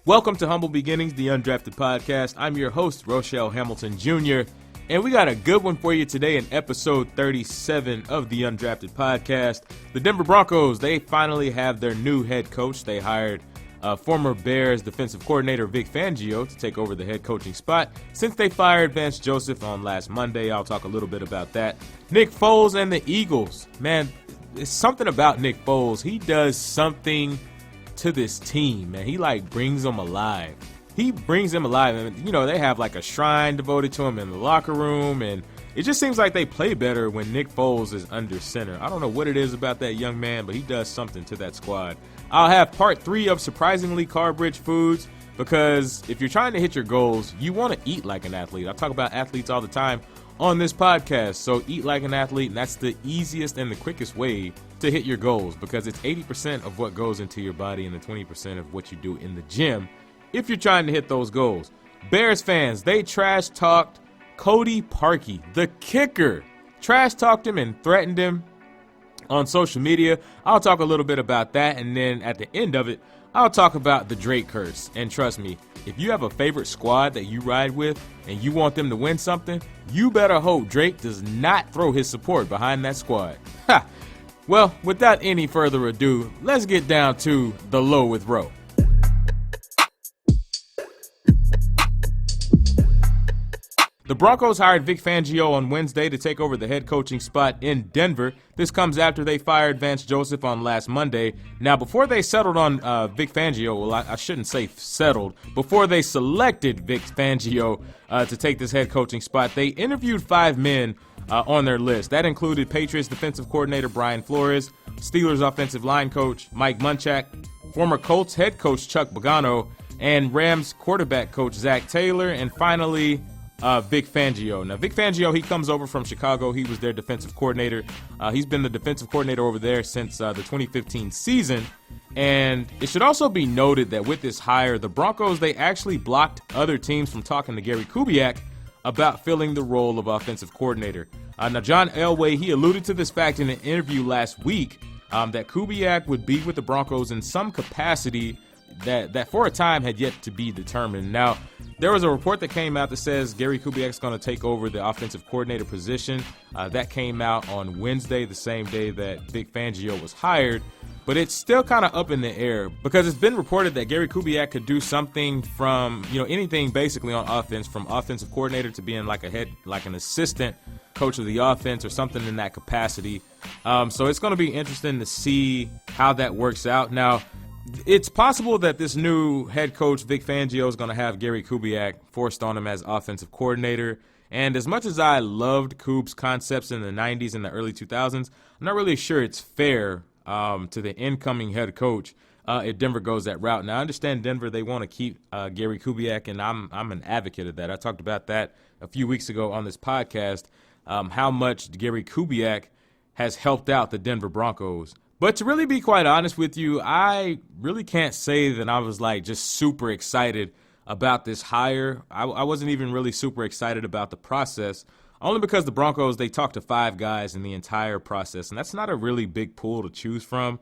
Welcome to Humble Beginnings, the Undrafted podcast. I'm your host, Rochelle Hamilton Jr., and we got a good one for you today in episode 37 of the Undrafted podcast. The Denver Broncos, they finally have their new head coach. They hired former Bears defensive coordinator Vic Fangio to take over the head coaching spot since they fired Vance Joseph on last Monday. I'll talk a little bit about that. Nick Foles and the Eagles. Man, it's something about Nick Foles. He does something to this team, man. He brings them alive. He brings them alive, and they have a shrine devoted to him in the locker room, and it just seems like they play better when Nick Foles is under center. I don't know what it is about that young man, but he does something to that squad. I'll have part 3 of surprisingly carb-rich foods, because if you're trying to hit your goals, you want to eat like an athlete. I talk about athletes all the time on this podcast, so eat like an athlete, and that's the easiest and the quickest way to hit your goals, because it's 80% of what goes into your body and the 20% of what you do in the gym if you're trying to hit those goals. Bears fans, they trash-talked Cody Parkey, the kicker. Trash-talked him and threatened him on social media. I'll talk a little bit about that, and then at the end of it, I'll talk about the Drake curse. And trust me, if you have a favorite squad that you ride with and you want them to win something, you better hope Drake does not throw his support behind that squad. Ha! Well, without any further ado, let's get down to the low with Ro. The Broncos hired Vic Fangio on Wednesday to take over the head coaching spot in Denver. This comes after they fired Vance Joseph on last Monday. Now, before they settled on Vic Fangio, well, I shouldn't say settled, before they selected Vic Fangio to take this head coaching spot, they interviewed 5 men on their list. That included Patriots defensive coordinator Brian Flores, Steelers offensive line coach Mike Munchak, former Colts head coach Chuck Pagano, and Rams quarterback coach Zach Taylor, and finally Vic Fangio. Now, Vic Fangio, he comes over from Chicago. He was their defensive coordinator. He's been the defensive coordinator over there since the 2015 season. And it should also be noted that with this hire, the Broncos, they actually blocked other teams from talking to Gary Kubiak about filling the role of offensive coordinator. Now, John Elway, he alluded to this fact in an interview last week that Kubiak would be with the Broncos in some capacity that for a time had yet to be determined. Now, there was a report that came out that says Gary Kubiak's going to take over the offensive coordinator position. That came out on Wednesday, the same day that Vic Fangio was hired. But it's still kind of up in the air because it's been reported that Gary Kubiak could do something from, anything basically on offense, from offensive coordinator to being an assistant coach of the offense or something in that capacity. So it's going to be interesting to see how that works out. Now, it's possible that this new head coach, Vic Fangio, is going to have Gary Kubiak forced on him as offensive coordinator. And as much as I loved Kube's concepts in the 90s and the early 2000s, I'm not really sure it's fair to the incoming head coach if Denver goes that route. Now, I understand Denver, they want to keep Gary Kubiak, and I'm an advocate of that. I talked about that a few weeks ago on this podcast, how much Gary Kubiak has helped out the Denver Broncos. But to really be quite honest with you, I really can't say that I was just super excited about this hire. I wasn't even really super excited about the process, only because the Broncos, they talked to 5 guys in the entire process, and that's not a really big pool to choose from.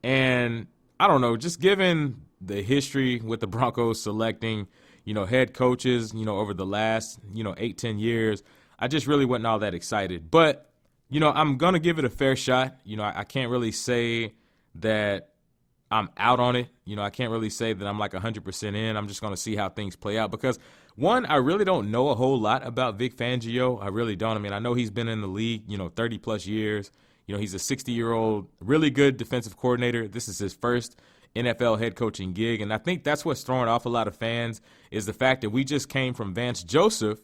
And I don't know, just given the history with the Broncos selecting, head coaches, over the last, 8-10 years, I just really wasn't all that excited. But I'm going to give it a fair shot. I can't really say that I'm out on it. I can't really say that I'm 100% in. I'm just going to see how things play out because, one, I really don't know a whole lot about Vic Fangio. I really don't. I mean, I know he's been in the league, 30-plus years. He's a 60-year-old, really good defensive coordinator. This is his first NFL head coaching gig, and I think that's what's throwing off a lot of fans is the fact that we just came from Vance Joseph,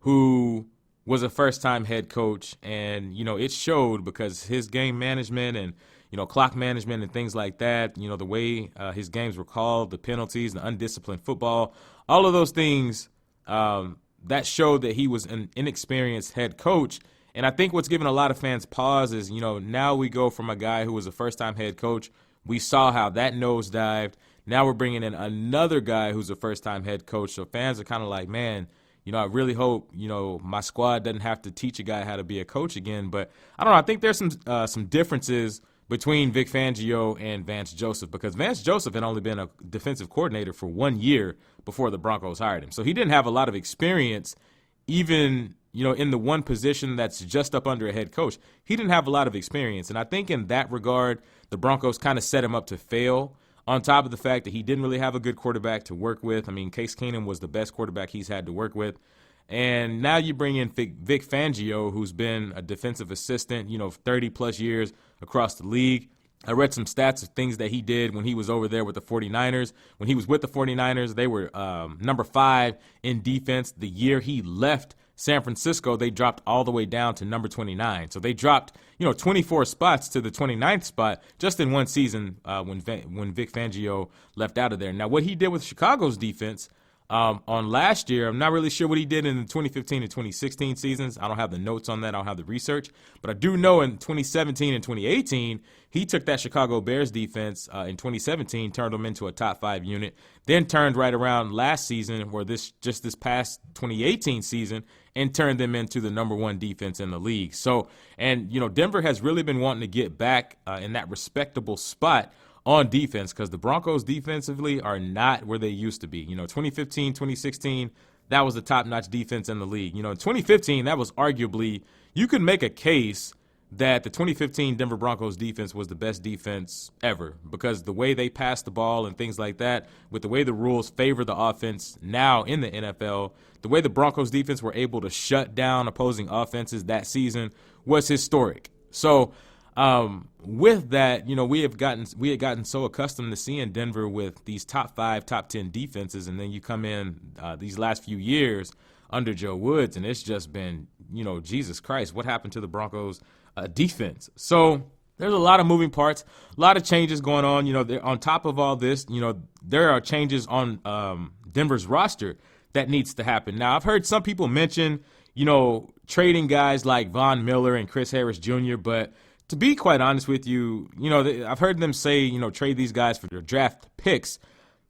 who was a first-time head coach, and, it showed because his game management and, clock management and things like that, the way his games were called, the penalties, the undisciplined football, all of those things, that showed that he was an inexperienced head coach. And I think what's giving a lot of fans pause is, now we go from a guy who was a first-time head coach. We saw how that nosedived. Now we're bringing in another guy who's a first-time head coach. So fans are kind of like, man, I really hope, my squad doesn't have to teach a guy how to be a coach again. But I don't know. I think there's some differences between Vic Fangio and Vance Joseph, because Vance Joseph had only been a defensive coordinator for 1 year before the Broncos hired him. So he didn't have a lot of experience, even, in the one position that's just up under a head coach. He didn't have a lot of experience. And I think in that regard, the Broncos kind of set him up to fail, on top of the fact that he didn't really have a good quarterback to work with. I mean, Case Keenum was the best quarterback he's had to work with. And now you bring in Vic Fangio, who's been a defensive assistant, 30-plus years across the league. I read some stats of things that he did when he was over there with the 49ers. When he was with the 49ers, they were number 5 in defense. The year he left San Francisco, they dropped all the way down to number 29. So they dropped, 24 spots to the 29th spot just in one season when Vic Fangio left out of there. Now, what he did with Chicago's defense on last year, I'm not really sure what he did in the 2015 and 2016 seasons. I don't have the notes on that. I don't have the research. But I do know in 2017 and 2018, he took that Chicago Bears defense in 2017, turned them into a top 5 unit, then turned right around last season, or this past 2018 season, and turned them into the number 1 defense in the league. So, and, Denver has really been wanting to get back in that respectable spot on defense, because the Broncos defensively are not where they used to be. 2015, 2016, that was the top-notch defense in the league. In 2015, that was arguably, you could make a case that the 2015 Denver Broncos defense was the best defense ever, because the way they passed the ball and things like that, with the way the rules favor the offense now in the NFL, the way the Broncos defense were able to shut down opposing offenses that season was historic. So, with that, we had gotten so accustomed to seeing Denver with these top 5, top 10 defenses, and then you come in these last few years under Joe Woods, and it's just been, Jesus Christ, what happened to the Broncos defense? So there's a lot of moving parts, a lot of changes going on. On top of all this, there are changes on Denver's roster that needs to happen. Now, I've heard some people mention, trading guys like Von Miller and Chris Harris Jr., but to be quite honest with you, I've heard them say, trade these guys for their draft picks.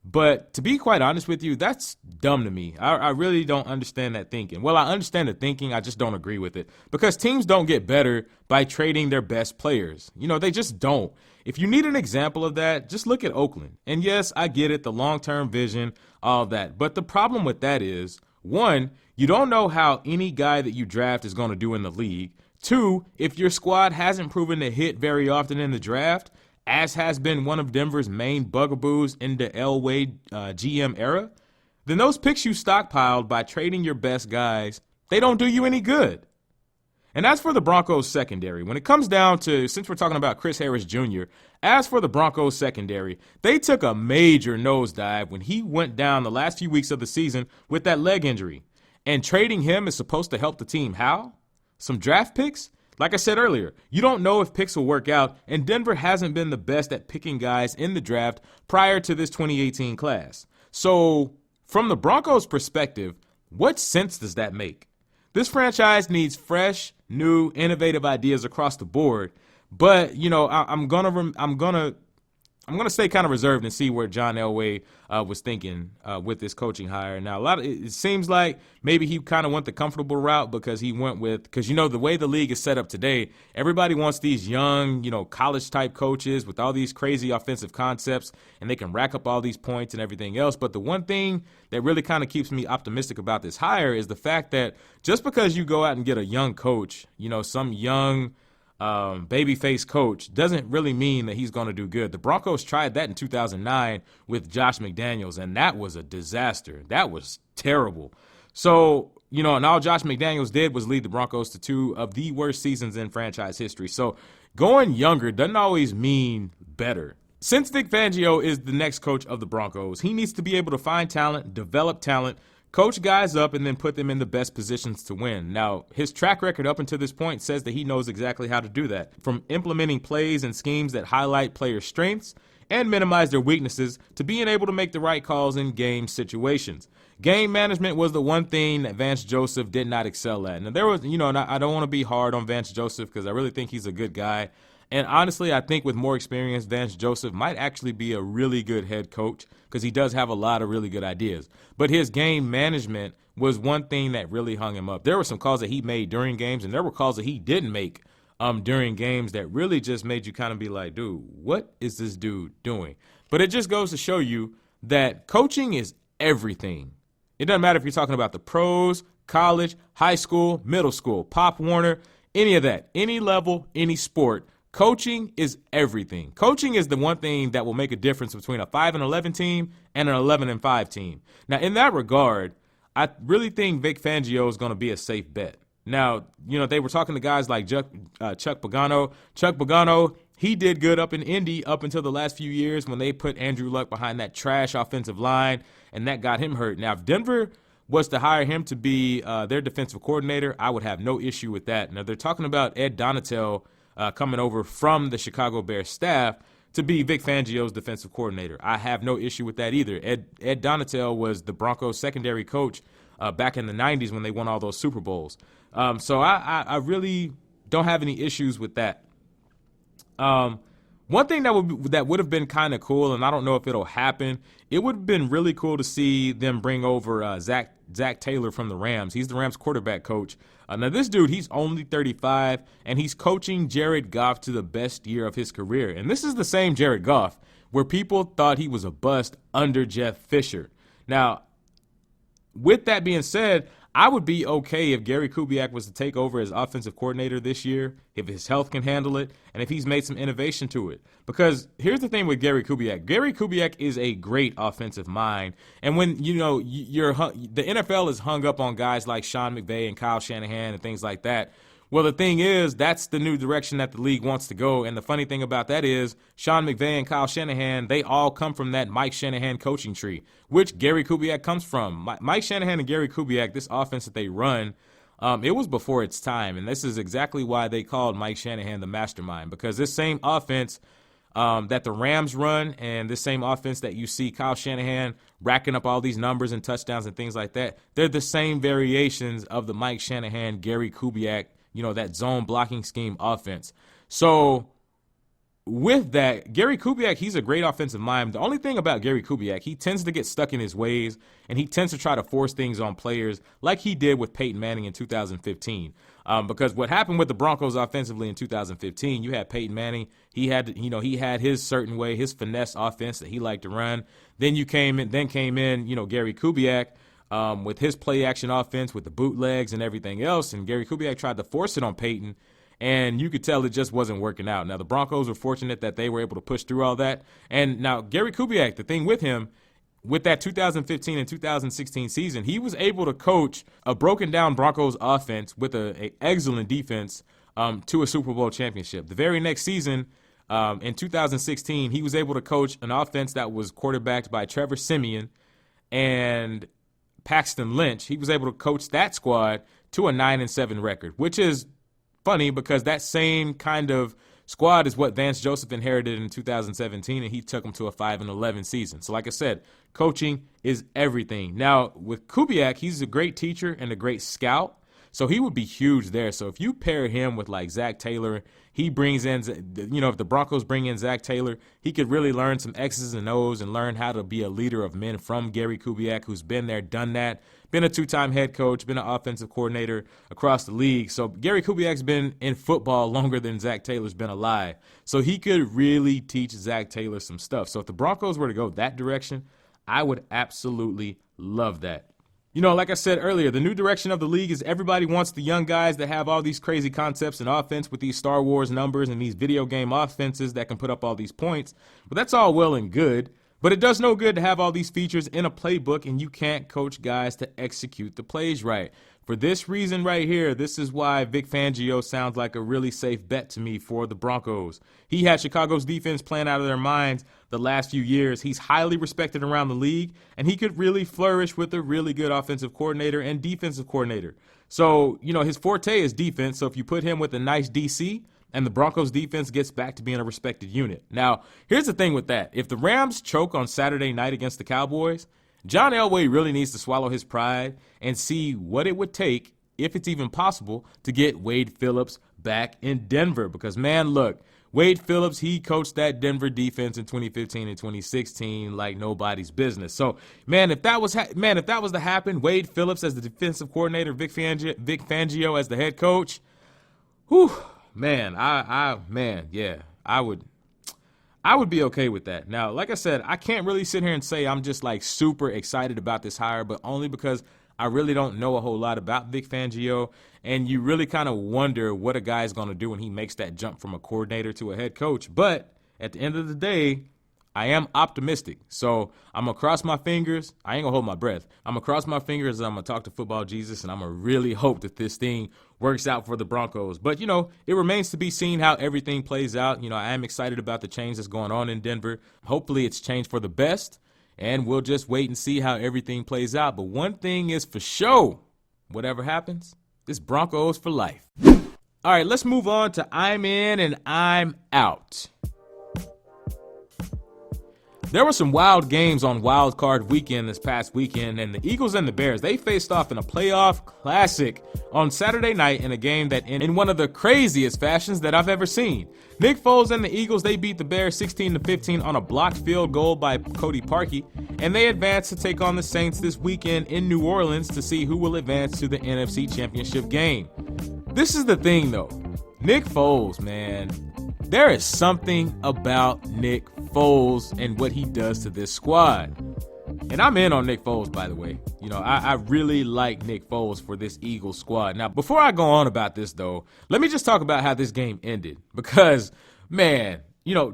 But to be quite honest with you, that's dumb to me. I really don't understand that thinking. Well, I understand the thinking. I just don't agree with it. Because teams don't get better by trading their best players. They just don't. If you need an example of that, just look at Oakland. And yes, I get it, the long-term vision, all that. But the problem with that is, 1, you don't know how any guy that you draft is going to do in the league. 2, if your squad hasn't proven to hit very often in the draft, as has been one of Denver's main bugaboos in the Elway GM era, then those picks you stockpiled by trading your best guys, they don't do you any good. And as for the Broncos secondary, when it comes down to, since we're talking about Chris Harris Jr., as for the Broncos secondary, they took a major nosedive when he went down the last few weeks of the season with that leg injury. And trading him is supposed to help the team. How? Some draft picks? Like I said earlier, you don't know if picks will work out, and Denver hasn't been the best at picking guys in the draft prior to this 2018 class. So, from the Broncos' perspective, what sense does that make? This franchise needs fresh, new, innovative ideas across the board, but I'm gonna stay kind of reserved and see where John Elway was thinking with this coaching hire. Now, it seems like maybe he kind of went the comfortable route because the way the league is set up today, everybody wants these young, college-type coaches with all these crazy offensive concepts, and they can rack up all these points and everything else. But the one thing that really kind of keeps me optimistic about this hire is the fact that just because you go out and get a young coach, some young babyface coach, doesn't really mean that he's going to do good. The Broncos tried that in 2009 with Josh McDaniels, and that was a disaster. That was terrible. So, and all Josh McDaniels did was lead the Broncos to 2 of the worst seasons in franchise history. So going younger doesn't always mean better. Since Vic Fangio is the next coach of the Broncos, he needs to be able to find talent, develop talent, coach guys up, and then put them in the best positions to win. Now, his track record up until this point says that he knows exactly how to do that, from implementing plays and schemes that highlight players' strengths and minimize their weaknesses to being able to make the right calls in game situations. Game management was the one thing that Vance Joseph did not excel at. Now, there was, and I don't want to be hard on Vance Joseph because I really think he's a good guy. And honestly, I think with more experience, Vance Joseph might actually be a really good head coach because he does have a lot of really good ideas. But his game management was one thing that really hung him up. There were some calls that he made during games, and there were calls that he didn't make during games that really just made you kind of be like, dude, what is this dude doing? But it just goes to show you that coaching is everything. It doesn't matter if you're talking about the pros, college, high school, middle school, Pop Warner, any of that, any level, any sport. Coaching is everything. Coaching is the one thing that will make a difference between a 5-11 team and an 11-5 team. Now, in that regard, I really think Vic Fangio is going to be a safe bet. Now, they were talking to guys like Chuck Pagano. Chuck Pagano, he did good up in Indy up until the last few years when they put Andrew Luck behind that trash offensive line, and that got him hurt. Now, if Denver was to hire him to be their defensive coordinator, I would have no issue with that. Now, they're talking about Ed Donatel coming over from the Chicago Bears staff to be Vic Fangio's defensive coordinator. I have no issue with that either. Ed Donatel was the Broncos' secondary coach back in the 90s when they won all those Super Bowls. So I really don't have any issues with that. One thing that would have been kind of cool, and I don't know if it'll happen, it would have been really cool to see them bring over Zach Taylor from the Rams. He's the Rams quarterback coach. Now, this dude, he's only 35, and he's coaching Jared Goff to the best year of his career. And this is the same Jared Goff where people thought he was a bust under Jeff Fisher. Now, with that being said, I would be okay if Gary Kubiak was to take over as offensive coordinator this year, if his health can handle it, and if he's made some innovation to it. Because here's the thing with Gary Kubiak. Gary Kubiak is a great offensive mind. And when, the NFL is hung up on guys like Sean McVay and Kyle Shanahan and things like that. Well, the thing is, that's the new direction that the league wants to go. And the funny thing about that is Sean McVay and Kyle Shanahan, they all come from that Mike Shanahan coaching tree, which Gary Kubiak comes from. Mike Shanahan and Gary Kubiak, this offense that they run, it was before its time. And this is exactly why they called Mike Shanahan the mastermind, because this same offense that the Rams run and this same offense that you see Kyle Shanahan racking up all these numbers and touchdowns and things like that, they're the same variations of the Mike Shanahan, Gary Kubiak, that zone blocking scheme offense. So with that, Gary Kubiak, he's a great offensive mind. The only thing about Gary Kubiak, he tends to get stuck in his ways, and he tends to try to force things on players like he did with Peyton Manning in 2015. Because what happened with the Broncos offensively in 2015, you had Peyton Manning. He had his certain way, his finesse offense that he liked to run. Then came in, Gary Kubiak, with his play action offense with the bootlegs and everything else. And Gary Kubiak tried to force it on Peyton, and you could tell it just wasn't working out. Now, the Broncos were fortunate that they were able to push through all that. And now Gary Kubiak, the thing with him, with that 2015 and 2016 season, he was able to coach a broken down Broncos offense with an excellent defense to a Super Bowl championship. The very next season, in 2016, he was able to coach an offense that was quarterbacked by Trevor Siemian and Paxton Lynch. He was able to coach that squad to a 9-7 record, which is funny because that same kind of squad is what Vance Joseph inherited in 2017, and he took them to a 5-11 season. So like I said, coaching is everything. Now, with Kubiak, he's a great teacher and a great scout, so he would be huge there. So if you pair him with like Zach Taylor, he brings in, if the Broncos bring in Zach Taylor, he could really learn some X's and O's and learn how to be a leader of men from Gary Kubiak, who's been there, done that, been a two-time head coach, been an offensive coordinator across the league. So Gary Kubiak's been in football longer than Zach Taylor's been alive. So he could really teach Zach Taylor some stuff. So if the Broncos were to go that direction, I would absolutely love that. Like I said earlier, the new direction of the league is everybody wants the young guys that have all these crazy concepts and offense with these Star Wars numbers and these video game offenses that can put up all these points. But that's all well and good. But it does no good to have all these features in a playbook and you can't coach guys to execute the plays right. For this reason right here, this is why Vic Fangio sounds like a really safe bet to me for the Broncos. He had Chicago's defense playing out of their minds the last few years. He's highly respected around the league, and he could really flourish with a really good offensive coordinator and defensive coordinator. So, his forte is defense, so if you put him with a nice DC, and the Broncos defense gets back to being a respected unit. Now, here's the thing with that. If the Rams choke on Saturday night against the Cowboys, John Elway really needs to swallow his pride and see what it would take, if it's even possible, to get Wade Phillips back in Denver. Because, man, look, Wade Phillips, he coached that Denver defense in 2015 and 2016 like nobody's business. So, man, if that was to happen, Wade Phillips as the defensive coordinator, Vic Fangio as the head coach, whew, Man, yeah, I would be okay with that. Now, like I said, I can't really sit here and say I'm just like super excited about this hire, but only because I really don't know a whole lot about Vic Fangio, and you really kind of wonder what a guy's going to do when he makes that jump from a coordinator to a head coach. But at the end of the day, I am optimistic. So I'm going to cross my fingers. I ain't going to hold my breath. I'm going to cross my fingers and I'm going to talk to Football Jesus, and I'm going to really hope that this thing works out for the Broncos. But, it remains to be seen how everything plays out. I am excited about the change that's going on in Denver. Hopefully it's changed for the best, and we'll just wait and see how everything plays out. But one thing is for sure, whatever happens, it's Broncos for life. All right, let's move on to I'm in and I'm out. There were some wild games on Wild Card Weekend this past weekend, and the Eagles and the Bears, they faced off in a playoff classic on Saturday night in a game that in one of the craziest fashions that I've ever seen. Nick Foles and the Eagles, they beat the Bears 16-15 on a blocked field goal by Cody Parkey, and they advanced to take on the Saints this weekend in New Orleans to see who will advance to the NFC Championship game. This is the thing, though. Nick Foles, man. There is something about Nick Foles and what he does to this squad. And I'm in on Nick Foles, by the way. I really like Nick Foles for this Eagles squad. Now, before I go on about this, though, let me just talk about how this game ended. Because, man,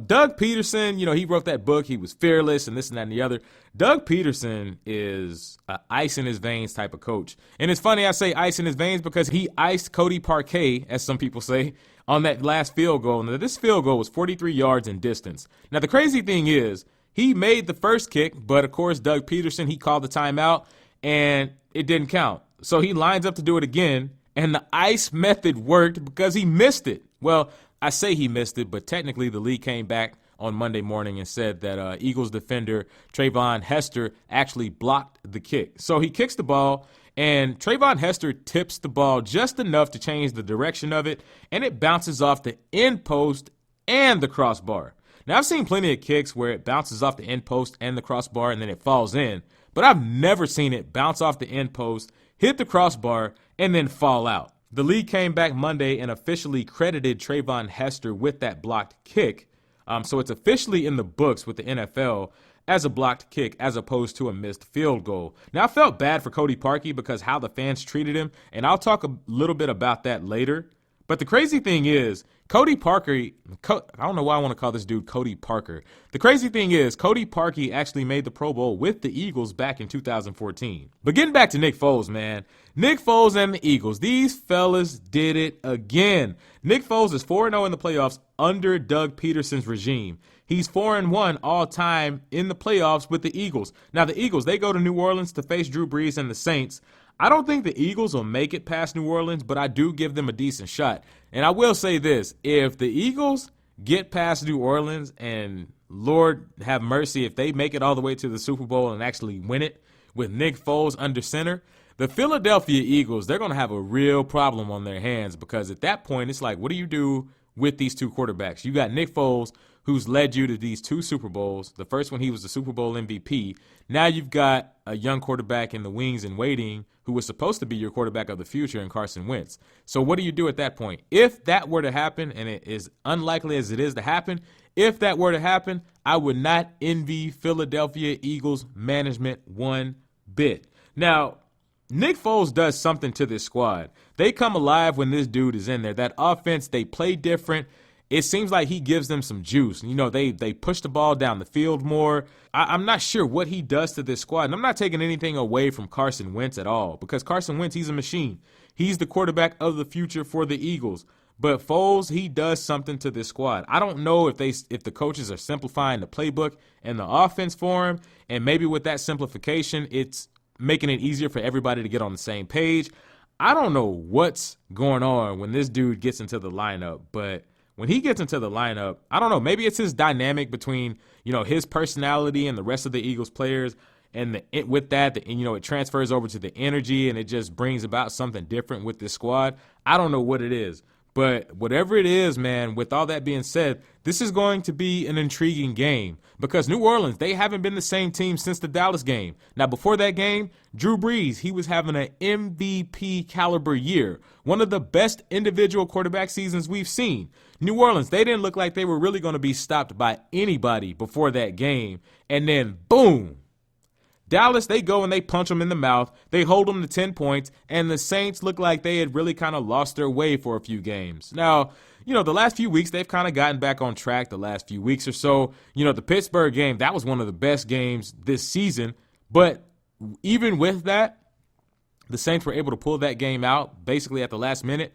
Doug Peterson, he wrote that book. He was fearless and this and that and the other. Doug Peterson is an ice in his veins type of coach. And it's funny I say ice in his veins because he iced Cody Parkey, as some people say, on that last field goal. Now, this field goal was 43 yards in distance. Now, the crazy thing is he made the first kick, but, of course, Doug Peterson, he called the timeout, and it didn't count. So he lines up to do it again, and the ice method worked because he missed it. Well, I say he missed it, but technically the league came back on Monday morning and said that Eagles defender Trayvon Hester actually blocked the kick. So he kicks the ball, and Trayvon Hester tips the ball just enough to change the direction of it, and it bounces off the end post and the crossbar. Now, I've seen plenty of kicks where it bounces off the end post and the crossbar and then it falls in, but I've never seen it bounce off the end post, hit the crossbar, and then fall out. The league came back Monday and officially credited Trayvon Hester with that blocked kick, so it's officially in the books with the NFL as a blocked kick as opposed to a missed field goal. Now, I felt bad for Cody Parkey because how the fans treated him, and I'll talk a little bit about that later. But the crazy thing is, Cody Parker, I don't know why I want to call this dude Cody Parker. The crazy thing is, Cody Parkey actually made the Pro Bowl with the Eagles back in 2014. But getting back to Nick Foles, man. Nick Foles and the Eagles, these fellas did it again. Nick Foles is 4-0 in the playoffs under Doug Peterson's regime. He's 4-1 all time in the playoffs with the Eagles. Now, the Eagles, they go to New Orleans to face Drew Brees and the Saints. I don't think the Eagles will make it past New Orleans, but I do give them a decent shot. And I will say this, if the Eagles get past New Orleans, and Lord have mercy, if they make it all the way to the Super Bowl and actually win it with Nick Foles under center, the Philadelphia Eagles, they're going to have a real problem on their hands, because at that point, it's like, what do you do with these two quarterbacks? You got Nick Foles, who's led you to these two Super Bowls. The first one, he was the Super Bowl MVP. Now you've got a young quarterback in the wings and waiting who was supposed to be your quarterback of the future in Carson Wentz. So what do you do at that point? If that were to happen, and it is unlikely as it is to happen, if that were to happen, I would not envy Philadelphia Eagles management one bit. Now, Nick Foles does something to this squad. They come alive when this dude is in there. That offense, they play different. It seems like he gives them some juice. They push the ball down the field more. I'm not sure what he does to this squad. And I'm not taking anything away from Carson Wentz at all, because Carson Wentz, he's a machine. He's the quarterback of the future for the Eagles. But Foles, he does something to this squad. I don't know if the coaches are simplifying the playbook and the offense for him, and maybe with that simplification, it's making it easier for everybody to get on the same page. I don't know what's going on when this dude gets into the lineup, but when he gets into the lineup, I don't know, maybe it's his dynamic between, his personality and the rest of the Eagles players, and with that, it transfers over to the energy, and it just brings about something different with this squad. I don't know what it is, But whatever it is, man, with all that being said, this is going to be an intriguing game because New Orleans, they haven't been the same team since the Dallas game. Now, before that game, Drew Brees, he was having an MVP caliber year, one of the best individual quarterback seasons we've seen. New Orleans, they didn't look like they were really going to be stopped by anybody before that game. And then, boom. Dallas, they go and they punch them in the mouth. They hold them to 10 points, and the Saints look like they had really kind of lost their way for a few games. Now, the last few weeks, they've kind of gotten back on track the last few weeks or so. The Pittsburgh game, that was one of the best games this season. But even with that, the Saints were able to pull that game out basically at the last minute.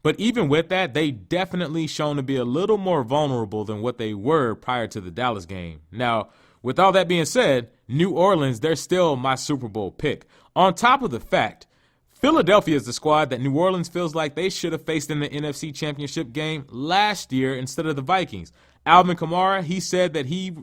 But even with that, they definitely shown to be a little more vulnerable than what they were prior to the Dallas game. Now, with all that being said, New Orleans, they're still my Super Bowl pick. On top of the fact, Philadelphia is the squad that New Orleans feels like they should have faced in the NFC Championship game last year instead of the Vikings. Alvin Kamara, he said that he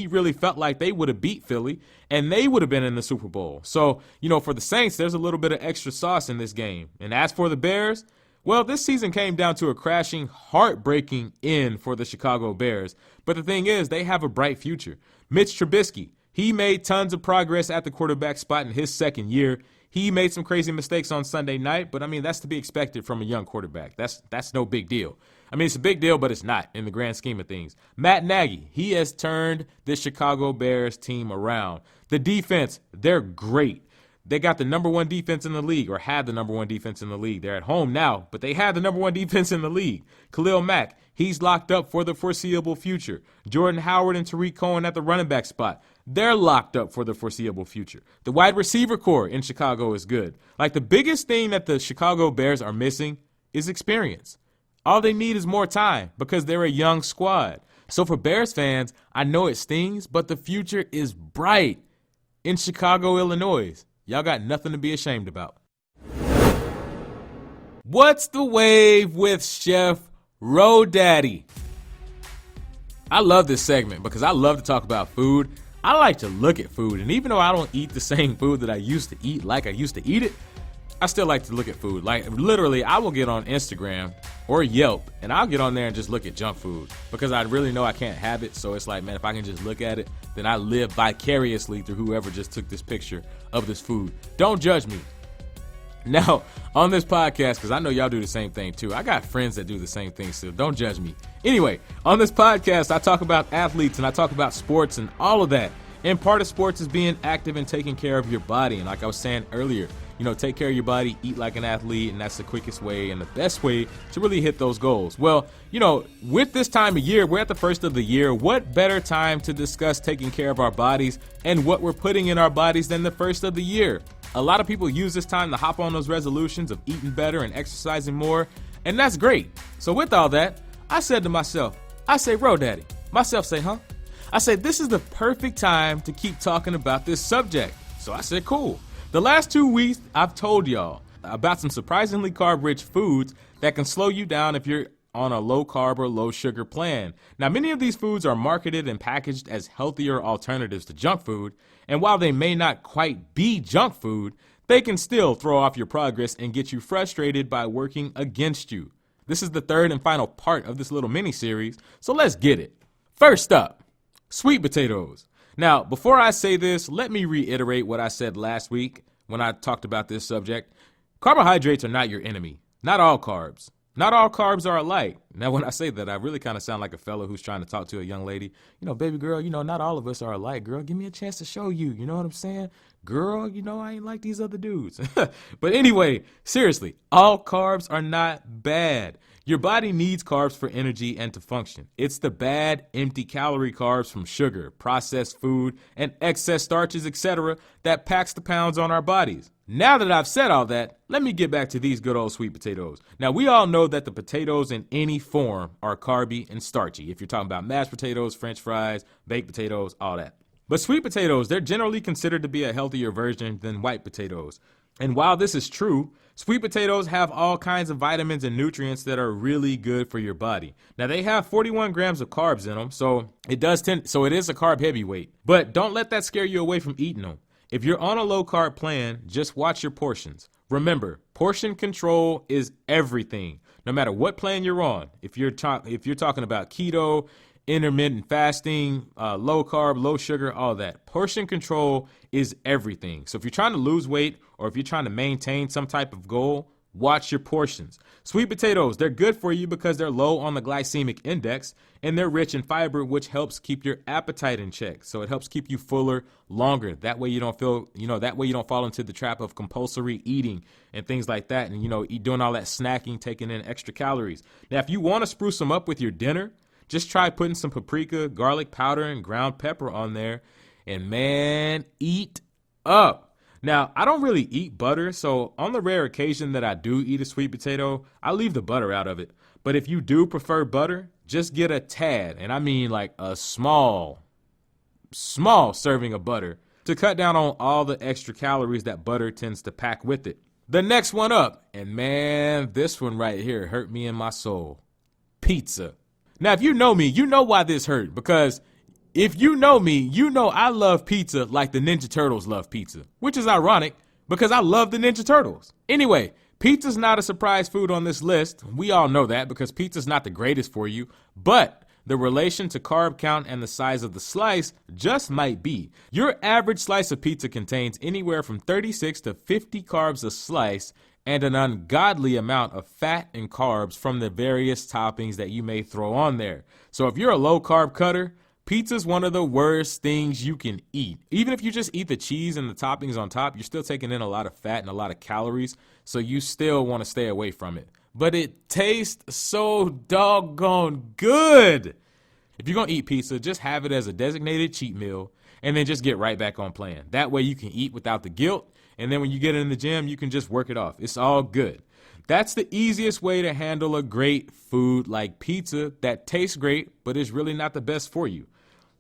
really felt like they would have beat Philly and they would have been in the Super Bowl. So, for the Saints, there's a little bit of extra sauce in this game. And as for the Bears, well, this season came down to a crashing, heartbreaking end for the Chicago Bears. But the thing is, they have a bright future. Mitch Trubisky, he made tons of progress at the quarterback spot in his second year. He made some crazy mistakes on Sunday night, but, that's to be expected from a young quarterback. That's no big deal. It's a big deal, but it's not in the grand scheme of things. Matt Nagy, he has turned the Chicago Bears team around. The defense, they're great. They got the number one defense in the league, or had the number one defense in the league. They're at home now, but they had the number one defense in the league. Khalil Mack, he's locked up for the foreseeable future. Jordan Howard and Tariq Cohen at the running back spot, they're locked up for the foreseeable future. The wide receiver core in Chicago is good. Like, the biggest thing that the Chicago Bears are missing is experience. All they need is more time because they're a young squad. So for Bears fans, I know it stings, but the future is bright in Chicago, Illinois. Y'all got nothing to be ashamed about. What's the wave with Chef Rodaddy? I love this segment because I love to talk about food. I like to look at food, and even though I don't eat the same food that I used to eat like I used to eat it, I still like to look at food. Like, literally, I will get on Instagram or Yelp, and I'll get on there and just look at junk food because I really know I can't have it. So it's like, man, if I can just look at it, then I live vicariously through whoever just took this picture of this food. Don't judge me. Now, on this podcast, because I know y'all do the same thing too. I got friends that do the same thing, so don't judge me. Anyway, on this podcast, I talk about athletes and I talk about sports and all of that. And part of sports is being active and taking care of your body. And like I was saying earlier, take care of your body, eat like an athlete, and that's the quickest way and the best way to really hit those goals. Well, with this time of year, we're at the first of the year. What better time to discuss taking care of our bodies and what we're putting in our bodies than the first of the year? A lot of people use this time to hop on those resolutions of eating better and exercising more, and that's great. So with all that, I said to myself, Rodaddy. Myself say, huh? I said, this is the perfect time to keep talking about this subject. So I said, cool. The last 2 weeks, I've told y'all about some surprisingly carb-rich foods that can slow you down if you're on a low-carb or low-sugar plan. Now, many of these foods are marketed and packaged as healthier alternatives to junk food, and while they may not quite be junk food, they can still throw off your progress and get you frustrated by working against you. This is the third and final part of this little mini-series, so let's get it. First up, sweet potatoes. Now, before I say this, let me reiterate what I said last week when I talked about this subject. Carbohydrates are not your enemy. Not all carbs. Not all carbs are alike. Now, when I say that, I really kind of sound like a fellow who's trying to talk to a young lady. Baby girl, not all of us are alike, girl. Give me a chance to show you. You know what I'm saying? Girl, I ain't like these other dudes. But anyway, seriously, all carbs are not bad. Your body needs carbs for energy and to function. It's the bad, empty calorie carbs from sugar, processed food, and excess starches, etc. that packs the pounds on our bodies. Now that I've said all that, let me get back to these good old sweet potatoes. Now, we all know that the potatoes in any form are carby and starchy. If you're talking about mashed potatoes, french fries, baked potatoes, all that. But sweet potatoes, they're generally considered to be a healthier version than white potatoes. And while this is true, sweet potatoes have all kinds of vitamins and nutrients that are really good for your body. Now, they have 41 grams of carbs in them, so it is a carb heavyweight. But don't let that scare you away from eating them. If you're on a low-carb plan, just watch your portions. Remember, portion control is everything. No matter what plan you're on, if you're talking about keto, intermittent fasting, low carb, low sugar, all that, portion control is everything. So if you're trying to lose weight or if you're trying to maintain some type of goal, watch your portions. Sweet potatoes, they're good for you because they're low on the glycemic index and they're rich in fiber, which helps keep your appetite in check. So it helps keep you fuller longer. That way you don't fall into the trap of compulsory eating and things like that. And, doing all that snacking, taking in extra calories. Now, if you want to spruce them up with your dinner, just try putting some paprika, garlic powder, and ground pepper on there. And man, eat up. Now, I don't really eat butter, so on the rare occasion that I do eat a sweet potato, I leave the butter out of it. But if you do prefer butter, just get a tad, and I mean like a small serving of butter to cut down on all the extra calories that butter tends to pack with it. The next one up, and man, this one right here hurt me in my soul. Pizza. Now, if you know me, you know why this hurt, because if you know me, you know I love pizza like the Ninja Turtles love pizza, which is ironic because I love the Ninja Turtles. Anyway, pizza's not a surprise food on this list. We all know that because pizza's not the greatest for you, but the relation to carb count and the size of the slice just might be. Your average slice of pizza contains anywhere from 36 to 50 carbs a slice and an ungodly amount of fat and carbs from the various toppings that you may throw on there. So if you're a low carb cutter, pizza's one of the worst things you can eat. Even if you just eat the cheese and the toppings on top, you're still taking in a lot of fat and a lot of calories, so you still want to stay away from it. But it tastes so doggone good. If you're going to eat pizza, just have it as a designated cheat meal and then just get right back on plan. That way you can eat without the guilt, and then when you get in the gym, you can just work it off. It's all good. That's the easiest way to handle a great food like pizza that tastes great, but is really not the best for you.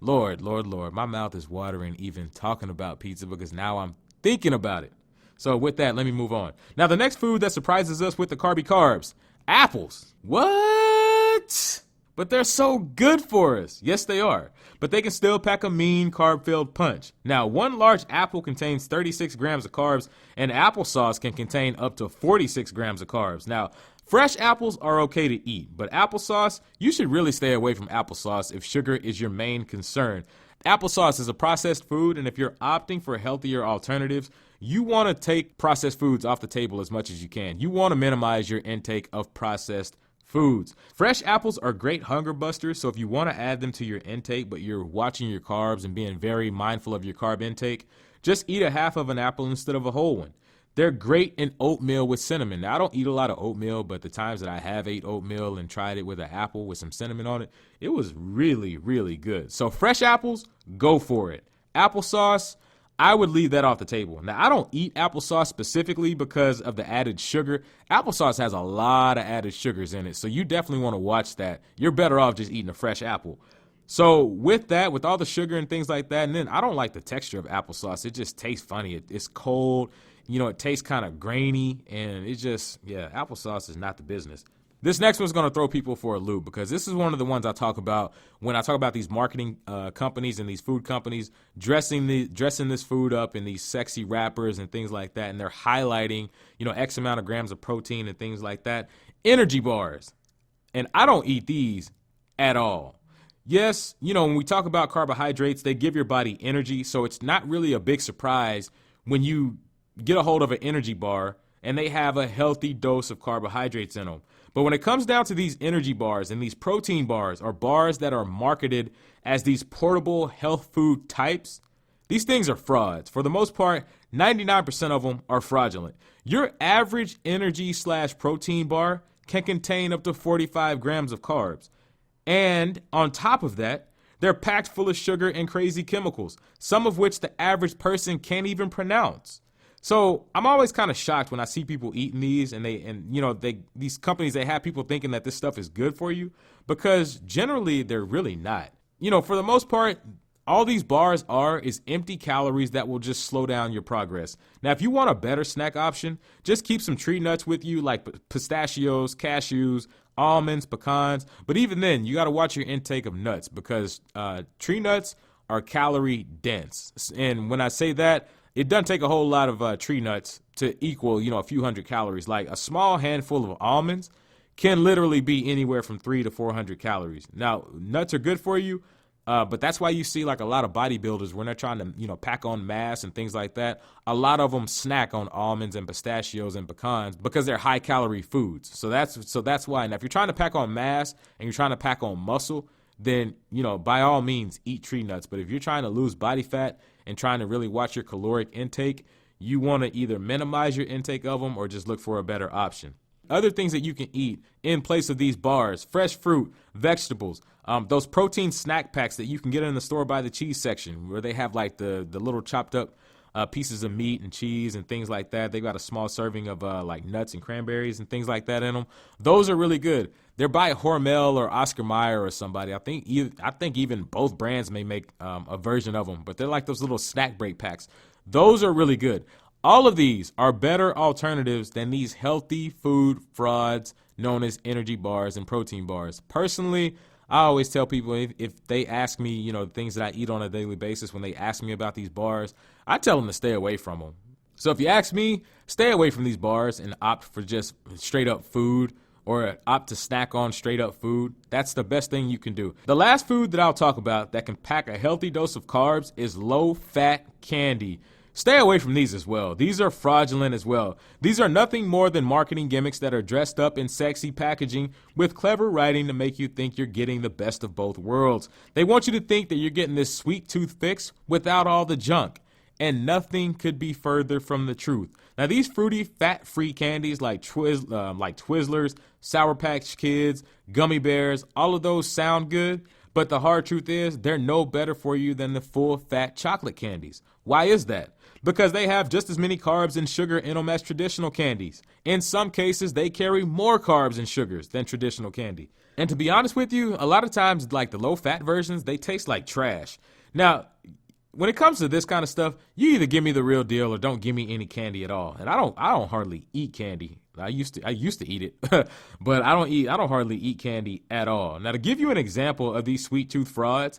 Lord, my mouth is watering even talking about pizza because now I'm thinking about it. So with that, let me move on. Now, the next food that surprises us with the carbs, apples. What? But they're so good for us. Yes, they are. But they can still pack a mean carb-filled punch. Now, one large apple contains 36 grams of carbs, and applesauce can contain up to 46 grams of carbs. Now, fresh apples are okay to eat, but applesauce, you should really stay away from applesauce if sugar is your main concern. Applesauce is a processed food, and if you're opting for healthier alternatives, you want to take processed foods off the table as much as you can. You want to minimize your intake of processed foods. Fresh apples are great hunger busters, so if you want to add them to your intake, but you're watching your carbs and being very mindful of your carb intake, just eat a half of an apple instead of a whole one. They're great in oatmeal with cinnamon. Now, I don't eat a lot of oatmeal, but the times that I have ate oatmeal and tried it with an apple with some cinnamon on it, it was really, really good. So fresh apples, go for it. Applesauce, I would leave that off the table. Now, I don't eat applesauce specifically because of the added sugar. Applesauce has a lot of added sugars in it, so you definitely want to watch that. You're better off just eating a fresh apple. So with that, with all the sugar and things like that, and then I don't like the texture of applesauce. It just tastes funny. It's cold. It tastes kind of grainy, and applesauce is not the business. This next one's going to throw people for a loop because this is one of the ones I talk about when I talk about these marketing companies and these food companies dressing this food up in these sexy wrappers and things like that, and they're highlighting, X amount of grams of protein and things like that. Energy bars. And I don't eat these at all. Yes, when we talk about carbohydrates, they give your body energy, so it's not really a big surprise when you get a hold of an energy bar and they have a healthy dose of carbohydrates in them. But when it comes down to these energy bars and these protein bars or bars that are marketed as these portable health food types, these things are frauds. For the most part, 99% of them are fraudulent. Your average energy/protein bar can contain up to 45 grams of carbs. And on top of that, they're packed full of sugar and crazy chemicals, some of which the average person can't even pronounce. So I'm always kind of shocked when I see people eating these and these companies, they have people thinking that this stuff is good for you because generally they're really not. For the most part, all these bars is empty calories that will just slow down your progress. Now, if you want a better snack option, just keep some tree nuts with you like pistachios, cashews, almonds, pecans. But even then, you got to watch your intake of nuts because tree nuts are calorie dense. And when I say that, it doesn't take a whole lot of tree nuts to equal, a few hundred calories. Like a small handful of almonds can literally be anywhere from 300 to 400 calories. Now, nuts are good for you, but that's why you see like a lot of bodybuilders when they're trying to, pack on mass and things like that. A lot of them snack on almonds and pistachios and pecans because they're high calorie foods. So that's why. Now, if you're trying to pack on mass and you're trying to pack on muscle, then, by all means, eat tree nuts. But if you're trying to lose body fat and trying to really watch your caloric intake, you want to either minimize your intake of them or just look for a better option. Other things that you can eat in place of these bars: fresh fruit, vegetables, those protein snack packs that you can get in the store by the cheese section where they have like the little chopped up pieces of meat and cheese and things like that. They got a small serving of like nuts and cranberries and things like that in them. Those are really good. They're by Hormel or Oscar Mayer or somebody. I think even both brands may make a version of them, but they're like those little snack break packs. Those are really good. All of these are better alternatives than these healthy food frauds known as energy bars and protein bars. Personally, I always tell people if they ask me, things that I eat on a daily basis, when they ask me about these bars, I tell them to stay away from them. So if you ask me, stay away from these bars and opt for just straight up food, or opt to snack on straight up food. That's the best thing you can do. The last food that I'll talk about that can pack a healthy dose of carbs is low fat candy. Stay away from these as well. These are fraudulent as well. These are nothing more than marketing gimmicks that are dressed up in sexy packaging with clever writing to make you think you're getting the best of both worlds. They want you to think that you're getting this sweet tooth fix without all the junk. And nothing could be further from the truth. Now, these fruity, fat-free candies like Twizzlers, Sour Patch Kids, Gummy Bears, all of those sound good, but the hard truth is they're no better for you than the full-fat chocolate candies. Why is that? Because they have just as many carbs and sugar in them as traditional candies. In some cases, they carry more carbs and sugars than traditional candy. And to be honest with you, a lot of times, like the low-fat versions, they taste like trash. Now, when it comes to this kind of stuff, you either give me the real deal or don't give me any candy at all. And I don't hardly eat candy. I used to eat it, but I don't hardly eat candy at all. Now, to give you an example of these sweet tooth frauds,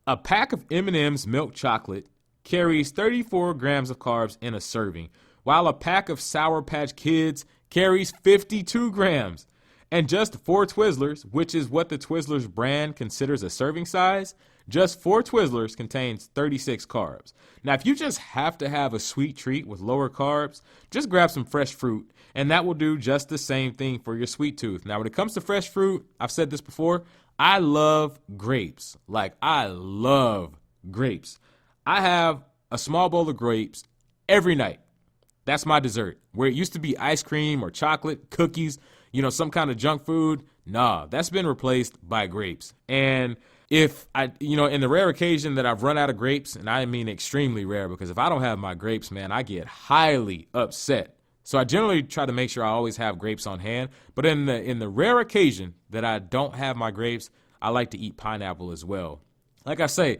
a pack of M&M's milk chocolate carries 34 grams of carbs in a serving, while a pack of Sour Patch Kids carries 52 grams. And just 4 Twizzlers, which is what the Twizzlers brand considers a serving size, just 4 Twizzlers contains 36 carbs. Now, if you just have to have a sweet treat with lower carbs, just grab some fresh fruit, and that will do just the same thing for your sweet tooth. Now, when it comes to fresh fruit, I've said this before, I love grapes. Like, I love grapes. I have a small bowl of grapes every night. That's my dessert. Where it used to be ice cream or chocolate, cookies, some kind of junk food, nah, that's been replaced by grapes. And if in the rare occasion that I've run out of grapes, and I mean extremely rare, because if I don't have my grapes, man, I get highly upset. So I generally try to make sure I always have grapes on hand. But in the rare occasion that I don't have my grapes, I like to eat pineapple as well. Like I say,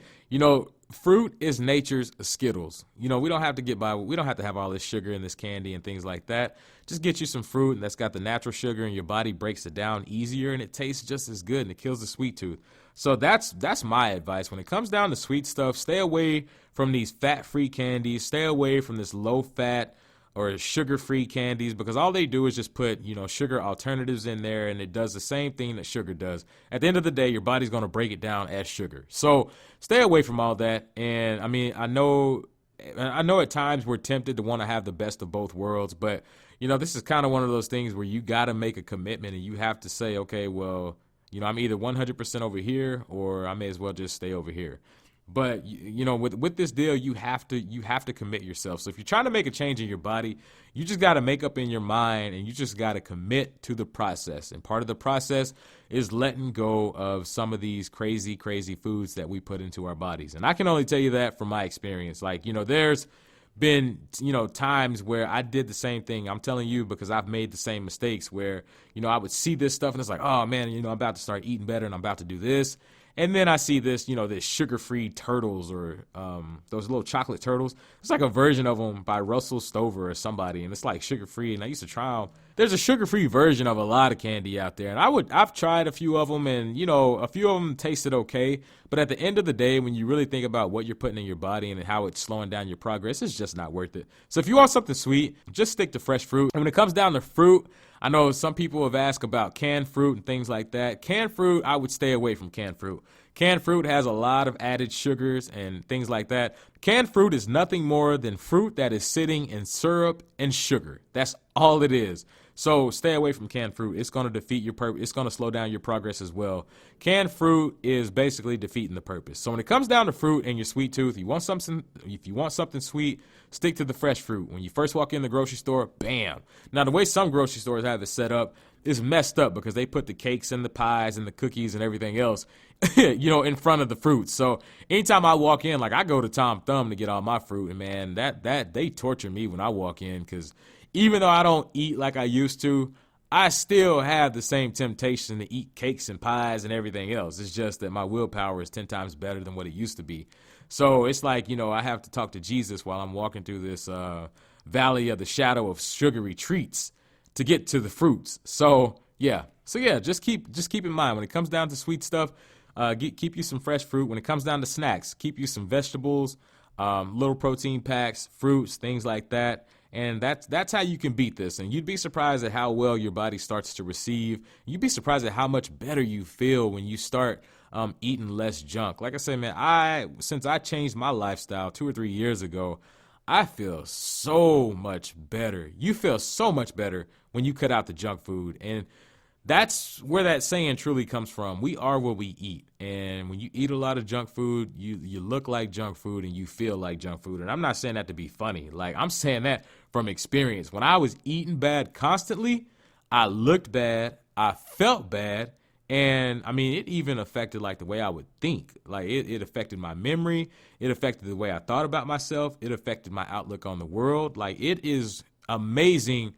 fruit is nature's Skittles. We don't have to have all this sugar in this candy and things like that. Just get you some fruit and that's got the natural sugar, and your body breaks it down easier and it tastes just as good and it kills the sweet tooth. So that's my advice. When it comes down to sweet stuff, stay away from these fat-free candies. Stay away from this low-fat or sugar-free candies, because all they do is just put, sugar alternatives in there, and it does the same thing that sugar does. At the end of the day, your body's going to break it down as sugar. So stay away from all that. And I know at times we're tempted to want to have the best of both worlds, but this is kind of one of those things where you got to make a commitment and you have to say, okay, well, I'm either 100% over here or I may as well just stay over here. But, with this deal, you have to commit yourself. So if you're trying to make a change in your body, you just got to make up in your mind, and you just got to commit to the process. And part of the process is letting go of some of these crazy, crazy foods that we put into our bodies. And I can only tell you that from my experience. Like, there's been, times where I did the same thing. I'm telling you, because I've made the same mistakes where, I would see this stuff and it's like, oh man, I'm about to start eating better and I'm about to do this. And then I see this, this sugar-free turtles, or those little chocolate turtles. It's like a version of them by Russell Stover or somebody, and it's like sugar-free. And I used to try them. there's a sugar-free version of a lot of candy out there, and I've tried a few of them, and a few of them tasted okay, but at the end of the day, when you really think about what you're putting in your body and how it's slowing down your progress, it's just not worth it. So if you want something sweet, just stick to fresh fruit. And when it comes down to fruit, I know some people have asked about canned fruit and things like that. Canned fruit, I would stay away from canned fruit. Canned fruit has a lot of added sugars and things like that. Canned fruit is nothing more than fruit that is sitting in syrup and sugar. That's all it is. So stay away from canned fruit. It's going to defeat your purpose. It's going to slow down your progress as well. Canned fruit is basically defeating the purpose. So when it comes down to fruit and your sweet tooth, if you want something sweet, stick to the fresh fruit. When you first walk in the grocery store, bam. Now, the way some grocery stores have it set up is messed up because they put the cakes and the pies and the cookies and everything else, in front of the fruit. So anytime I walk in, like I go to Tom Thumb to get all my fruit, and man, that they torture me when I walk in, because even though I don't eat like I used to, I still have the same temptation to eat cakes and pies and everything else. It's just that my willpower is 10 times better than what it used to be. So it's like, I have to talk to Jesus while I'm walking through this valley of the shadow of sugary treats to get to the fruits. So just keep in mind when it comes down to sweet stuff, keep you some fresh fruit. When it comes down to snacks, keep you some vegetables, little protein packs, fruits, things like that. And that's how you can beat this. And you'd be surprised at how well your body starts to receive. You'd be surprised at how much better you feel when you start eating less junk. Like I said, man, since I changed my lifestyle 2 or 3 years ago, I feel so much better. You feel so much better when you cut out the junk food. And that's where that saying truly comes from. We are what we eat. And when you eat a lot of junk food, you look like junk food and you feel like junk food. And I'm not saying that to be funny. Like, I'm saying that from experience. When I was eating bad constantly, I looked bad, I felt bad, and it even affected like the way I would think. Like it affected my memory, it affected the way I thought about myself, it affected my outlook on the world. Like, it is amazing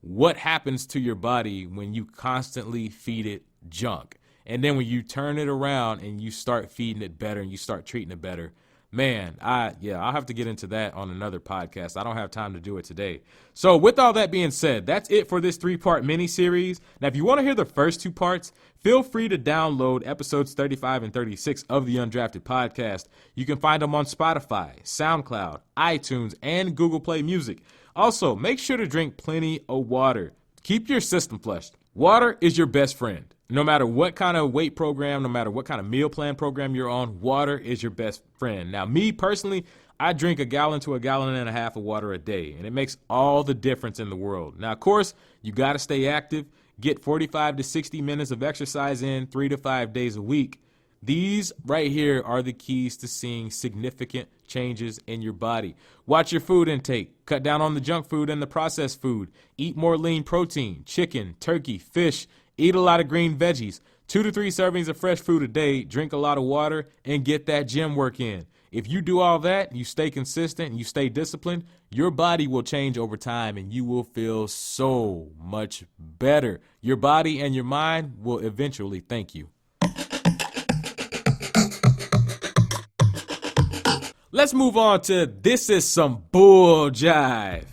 what happens to your body when you constantly feed it junk. And then when you turn it around and you start feeding it better and you start treating it better, man, I'll have to get into that on another podcast. I don't have time to do it today. So with all that being said, that's it for this 3-part mini-series. Now, if you want to hear the first 2 parts, feel free to download episodes 35 and 36 of the Undrafted podcast. You can find them on Spotify, SoundCloud, iTunes, and Google Play Music. Also, make sure to drink plenty of water. Keep your system flushed. Water is your best friend. No matter what kind of weight program, no matter what kind of meal plan program you're on, water is your best friend. Now, me personally, I drink 1 gallon to 1.5 gallons of water a day, and it makes all the difference in the world. Now, of course, you got to stay active. Get 45 to 60 minutes of exercise in 3 to 5 days a week. These right here are the keys to seeing significant changes in your body. Watch your food intake. Cut down on the junk food and the processed food. Eat more lean protein, chicken, turkey, fish. Eat a lot of green veggies. 2 to 3 servings of fresh food a day. Drink a lot of water and get that gym work in. If you do all that, you stay consistent and you stay disciplined, your body will change over time and you will feel so much better. Your body and your mind will eventually thank you. Let's move on to This Is Some Bulljive.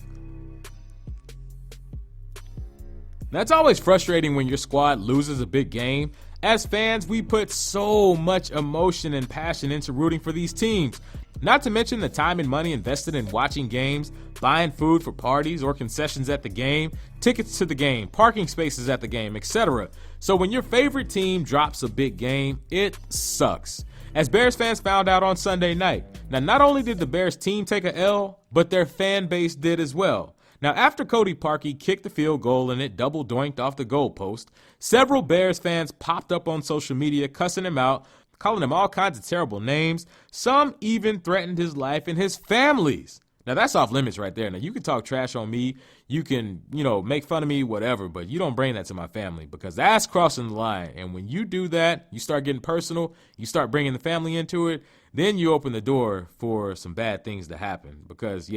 Now, it's always frustrating when your squad loses a big game. As fans, we put so much emotion and passion into rooting for these teams. Not to mention the time and money invested in watching games, buying food for parties or concessions at the game, tickets to the game, parking spaces at the game, etc. So when your favorite team drops a big game, it sucks. As Bears fans found out on Sunday night. Now, not only did the Bears team take a L, but their fan base did as well. Now, after Cody Parkey kicked the field goal and it double doinked off the goalpost, several Bears fans popped up on social media cussing him out, calling him all kinds of terrible names. Some even threatened his life and his family's. Now, that's off limits right there. Now, you can talk trash on me. You can, make fun of me, whatever, but you don't bring that to my family because that's crossing the line. And when you do that, you start getting personal, you start bringing the family into it, then you open the door for some bad things to happen because,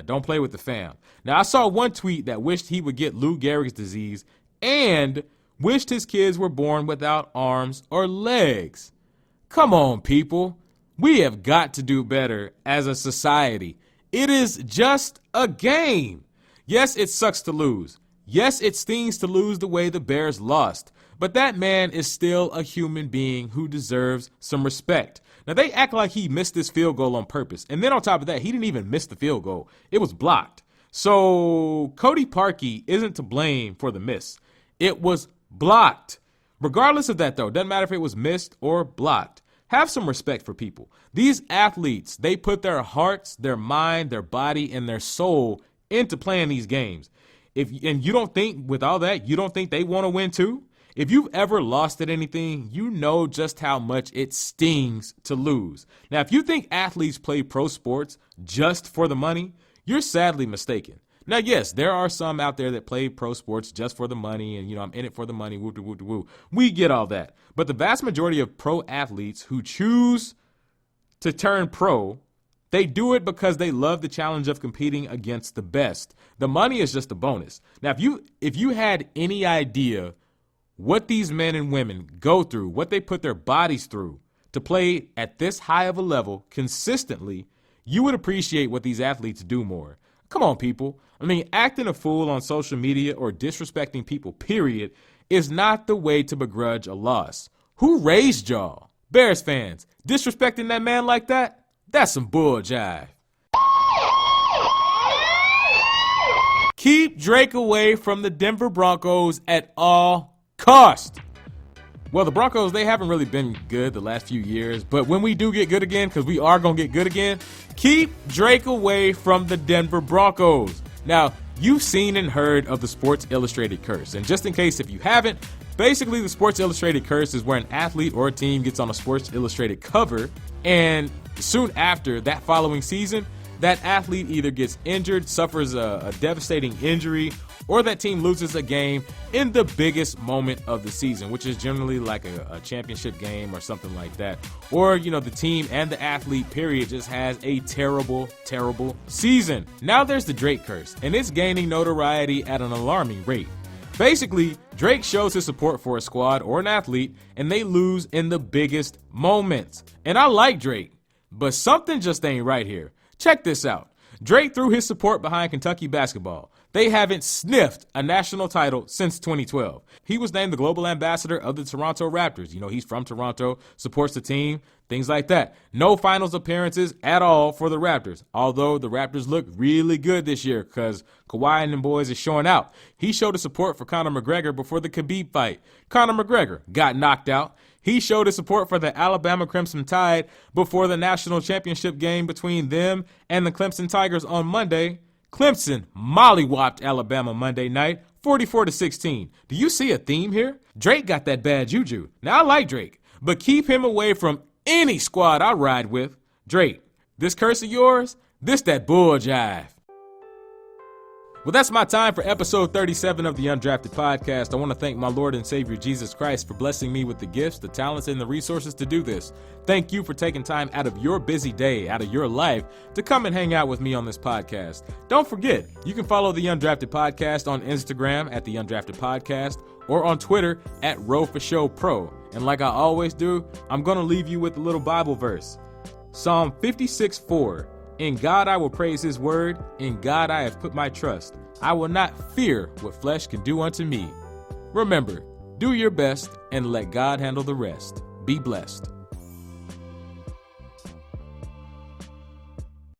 don't play with the fam. Now, I saw one tweet that wished he would get Lou Gehrig's disease and wished his kids were born without arms or legs. Come on, people. We have got to do better as a society. It is just a game. Yes, it sucks to lose. Yes, it stings to lose the way the Bears lost, but that man is still a human being who deserves some respect. Now, they act like he missed this field goal on purpose, and then on top of that, he didn't even miss the field goal. It was blocked. So Cody Parkey isn't to blame for the miss. It was blocked. Regardless of that, though, doesn't matter if it was missed or blocked. Have some respect for people. These athletes, they put their hearts, their mind, their body, and their soul into playing these games. And you don't think with all that, you don't think they want to win too? If you've ever lost at anything, you know just how much it stings to lose. Now, if you think athletes play pro sports just for the money, you're sadly mistaken. Now, yes, there are some out there that play pro sports just for the money and, I'm in it for the money, woo. We get all that. But the vast majority of pro athletes who choose to turn pro, they do it because they love the challenge of competing against the best. The money is just a bonus. Now, if you had any idea what these men and women go through, what they put their bodies through to play at this high of a level consistently, you would appreciate what these athletes do more. Come on, people. I mean, acting a fool on social media or disrespecting people, period, is not the way to begrudge a loss. Who raised y'all? Bears fans, disrespecting that man like that? That's some bulljive. Keep Drake away from the Denver Broncos at all costs. Well, the Broncos, they haven't really been good the last few years, but when we do get good again, because we are going to get good again, keep Drake away from the Denver Broncos. Now, you've seen and heard of the Sports Illustrated curse, and just in case if you haven't, basically the Sports Illustrated curse is where an athlete or a team gets on a Sports Illustrated cover, and soon after that following season, that athlete either gets injured, suffers a devastating injury, or that team loses a game in the biggest moment of the season, which is generally like a championship game or something like that. Or, the team and the athlete, period, just has a terrible, terrible season. Now there's the Drake curse, and it's gaining notoriety at an alarming rate. Basically, Drake shows his support for a squad or an athlete, and they lose in the biggest moments. And I like Drake, but something just ain't right here. Check this out. Drake threw his support behind Kentucky basketball. They haven't sniffed a national title since 2012. He was named the global ambassador of the Toronto Raptors. He's from Toronto, supports the team, things like that. No finals appearances at all for the Raptors, although the Raptors look really good this year because Kawhi and them boys is showing out. He showed his support for Conor McGregor before the Khabib fight. Conor McGregor got knocked out. He showed his support for the Alabama Crimson Tide before the national championship game between them and the Clemson Tigers on Monday. Clemson mollywopped Alabama Monday night, 44-16. Do you see a theme here? Drake got that bad juju. Now, I like Drake, but keep him away from any squad I ride with. Drake, this curse of yours, this that bulljive. Well, that's my time for episode 37 of the Undrafted Podcast. I want to thank my Lord and Savior Jesus Christ for blessing me with the gifts, the talents, and the resources to do this. Thank you for taking time out of your busy day, out of your life, to come and hang out with me on this podcast. Don't forget, you can follow the Undrafted Podcast on Instagram at the Undrafted Podcast or on Twitter at RoForShowPro. And like I always do, I'm going to leave you with a little Bible verse. Psalm 56:4. In God I will praise his word. In God I have put my trust. I will not fear what flesh can do unto me. Remember, do your best and let God handle the rest. Be blessed.